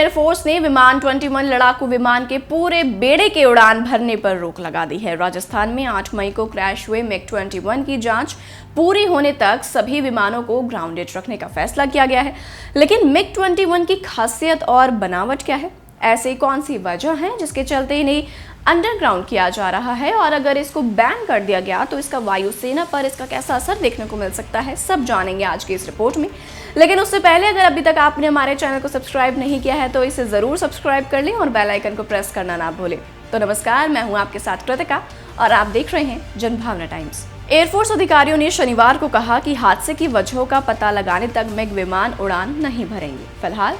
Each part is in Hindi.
एयरफोर्स ने विमान 21 लड़ाकू विमान के पूरे बेड़े के उड़ान भरने पर रोक लगा दी है। राजस्थान में 8 मई को क्रैश हुए मिग 21 की जांच पूरी होने तक सभी विमानों को ग्राउंडेड रखने का फैसला किया गया है। लेकिन मिग 21 की खासियत और बनावट क्या है? ऐसी कौन सी वजह है जिसके चलते इन्हें अंडरग्राउंड किया जा रहा है, और अगर इसको बैन कर दिया गया तो इसका वायुसेना पर इसका कैसा असर देखने को मिल सकता है, सब जानेंगे आज की इस रिपोर्ट में। लेकिन उससे पहले अगर अभी तक आपने हमारे चैनल को सब्सक्राइब नहीं किया है तो इसे ज़रूर सब्सक्राइब कर लें और बेल आइकन को प्रेस करना ना भूलें। तो नमस्कार, मैं हूं आपके साथ कृतिका और आप देख रहे हैं जनभावना टाइम्स। एयरफोर्स अधिकारियों ने शनिवार को कहा कि हादसे की वजहों का पता लगाने तक मिग विमान उड़ान नहीं भरेंगे। फिलहाल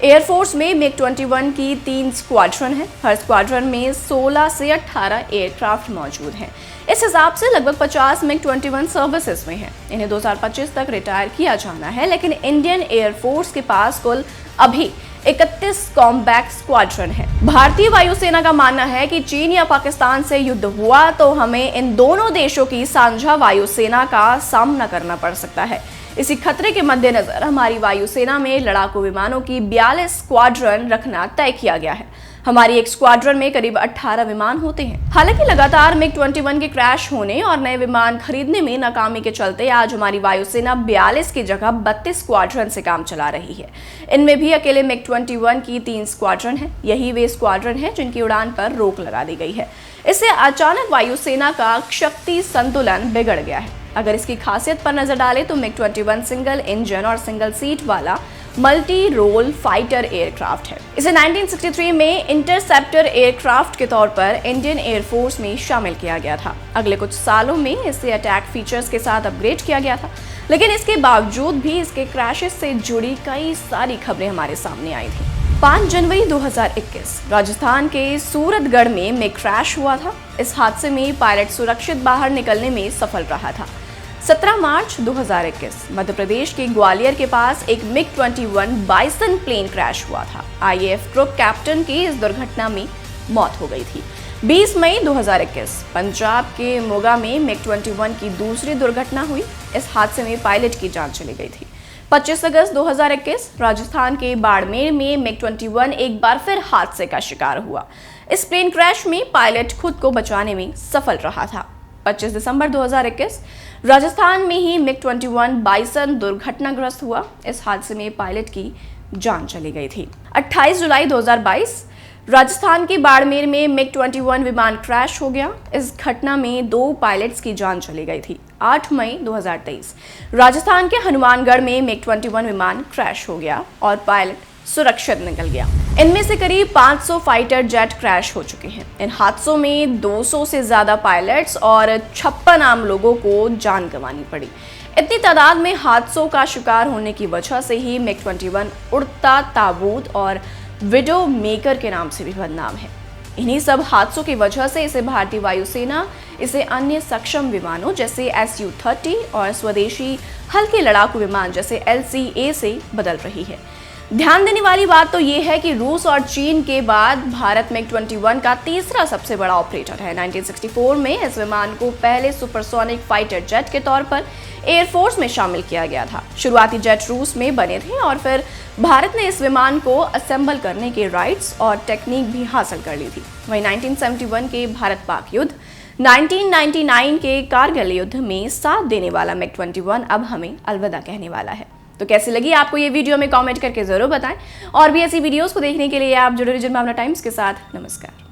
एयरफोर्स में मिग 21 की 3 स्क्वाड्रन है। हर स्क्वाड्रन में 16 से 18 एयरक्राफ्ट मौजूद हैं। इस हिसाब से लगभग 50 मिग 21 सर्विसेज में हैं। इन्हें 2025 तक रिटायर किया जाना है, लेकिन इंडियन एयरफोर्स के पास कुल अभी 31 कॉम्बैट स्क्वाड्रन है। भारतीय वायुसेना का मानना है कि चीन या पाकिस्तान से युद्ध हुआ तो हमें इन दोनों देशों की साझा वायुसेना का सामना करना पड़ सकता है। इसी खतरे के मद्देनजर हमारी वायुसेना में लड़ाकू विमानों की 42 स्क्वाड्रन रखना तय किया गया है। हमारी एक स्क्वाड्रन में करीब 18 विमान होते हैं। हालांकि लगातार मिग 21 के क्रैश होने और नए विमान खरीदने में नाकामी के चलते आज हमारी वायुसेना 42 की जगह 32 स्क्वाड्रन से काम चला रही है। इनमें भी अकेले मिग 21 की 3 स्क्वाड्रन है। यही वे स्क्वाड्रन है जिनकी उड़ान पर रोक लगा दी गई है। इससे अचानक वायुसेना का शक्ति संतुलन बिगड़ गया है। अगर इसकी खासियत पर नजर डालें तो मिग 21 सिंगल इंजन और सिंगल सीट वाला मल्टी रोल फाइटर एयरक्राफ्ट है। इसे 1963 में इंटरसेप्टर एयरक्राफ्ट के तौर पर इंडियन एयरफोर्स में शामिल किया गया था। अगले कुछ सालों में इसे अटैक फीचर्स के साथ अपग्रेड किया गया था, लेकिन इसके बावजूद भी इसके क्रैशेस से जुड़ी कई सारी खबरें हमारे सामने आई थी। 5 जनवरी 2021 राजस्थान के सूरतगढ़ में मिग क्रैश हुआ था। इस हादसे में पायलट सुरक्षित बाहर निकलने में सफल रहा था। 17 मार्च 2021 मध्य प्रदेश के ग्वालियर के पास एक मिग 21 बाइसन प्लेन क्रैश हुआ था। आईएएफ ग्रुप कैप्टन की इस दुर्घटना में मौत हो गई थी। 20 मई 2021 पंजाब के मोगा में मिग 21 की दूसरी दुर्घटना हुई। इस हादसे में पायलट की जान चली गई थी। 25 अगस्त 2021 राजस्थान के बाड़मेर में मिग 21 एक बार फिर हादसे का शिकार हुआ। इस प्लेन क्रैश में पायलट खुद को बचाने में सफल रहा था। 25 दिसंबर 2021 राजस्थान में ही मिग 21 बाइसन दुर्घटनाग्रस्त हुआ। इस हादसे में पायलट की जान चली गई थी। 28 जुलाई 2022 राजस्थान के बाड़मेर में मिग 21 विमान क्रैश हो गया। इस घटना में 2 पायलट्स की जान चली गई थी। 8 मई 2023 राजस्थान के हनुमानगढ़ में मिग 21 विमान क्रैश हो गया और पायलट सुरक्षित निकल गया। इनमें से करीब 500 फाइटर जेट क्रैश हो चुके हैं। इन हादसों में 200 से ज्यादा पायलट्स और 56 आम लोगों को जान गंवानी पड़ी। इतनी तादाद में हादसों का शिकार होने की वजह से ही मिग 21 उड़ता ताबूत और विडो मेकर के नाम से भी बदनाम है। इन्हीं सब हादसों की वजह से इसे भारतीय वायुसेना इसे अन्य सक्षम विमानों जैसे Su-30 और स्वदेशी हल्के लड़ाकू विमान जैसे LCA से बदल रही है। ध्यान देने वाली बात तो ये है कि रूस और चीन के बाद भारत मिग 21 का तीसरा सबसे बड़ा ऑपरेटर है। 1964 में इस विमान को पहले सुपरसोनिक फाइटर जेट के तौर पर एयरफोर्स में शामिल किया गया था। शुरुआती जेट रूस में बने थे और फिर भारत ने इस विमान को असेंबल करने के राइट्स और टेक्निक भी हासिल कर ली थी। वहीं 1971 के भारत पाक युद्ध, 1999 के कारगिल युद्ध में साथ देने वाला मिग 21 अब हमें अलविदा कहने वाला है। तो कैसी लगी आपको ये वीडियो में कमेंट करके जरूर बताएं, और भी ऐसी वीडियोस को देखने के लिए आप जुड़े रहिए जनभावना टाइम्स के साथ। नमस्कार।